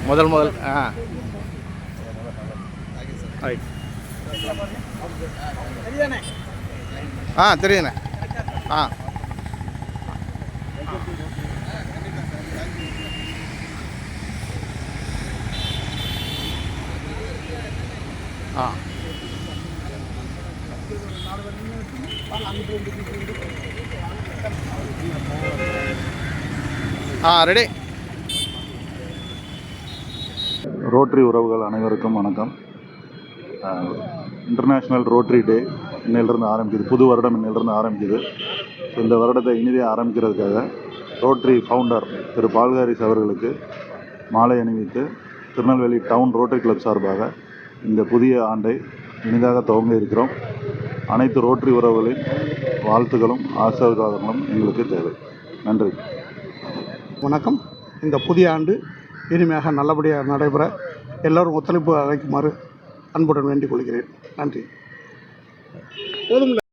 முதல் right. தெரியுதுண்ணே. Ready. Rotary உறவுகள் அனைவருக்கும் வணக்கம். இன்டர்நேஷ்னல் ரோட்டரி டே இன்னிலிருந்து ஆரம்பிக்குது. புது வருடம் இன்னிலிருந்து ஆரம்பிக்குது. ஸோ இந்த வருடத்தை இனிதே ஆரம்பிக்கிறதுக்காக ரோட்டரி ஃபவுண்டர் திரு பால்காரிஸ் அவர்களுக்கு மாலை அணிவித்து திருநெல்வேலி டவுன் ரோட்டரி கிளப் சார்பாக இந்த புதிய ஆண்டை இனிதாக துவங்க இருக்கிறோம். அனைத்து ரோட்டரி உறவுகளின் வாழ்த்துக்களும் ஆசீர்வாதங்களும் எங்களுக்கு தேவை. நன்றி. வணக்கம். இந்த புதிய ஆண்டு இனிமையாக நல்லபடியாக நடைபெற எல்லோரும் ஒத்துழைப்பு அளிக்குமாறு அன்புடன் வேண்டிக் கொள்கிறேன். நன்றி. போதும்.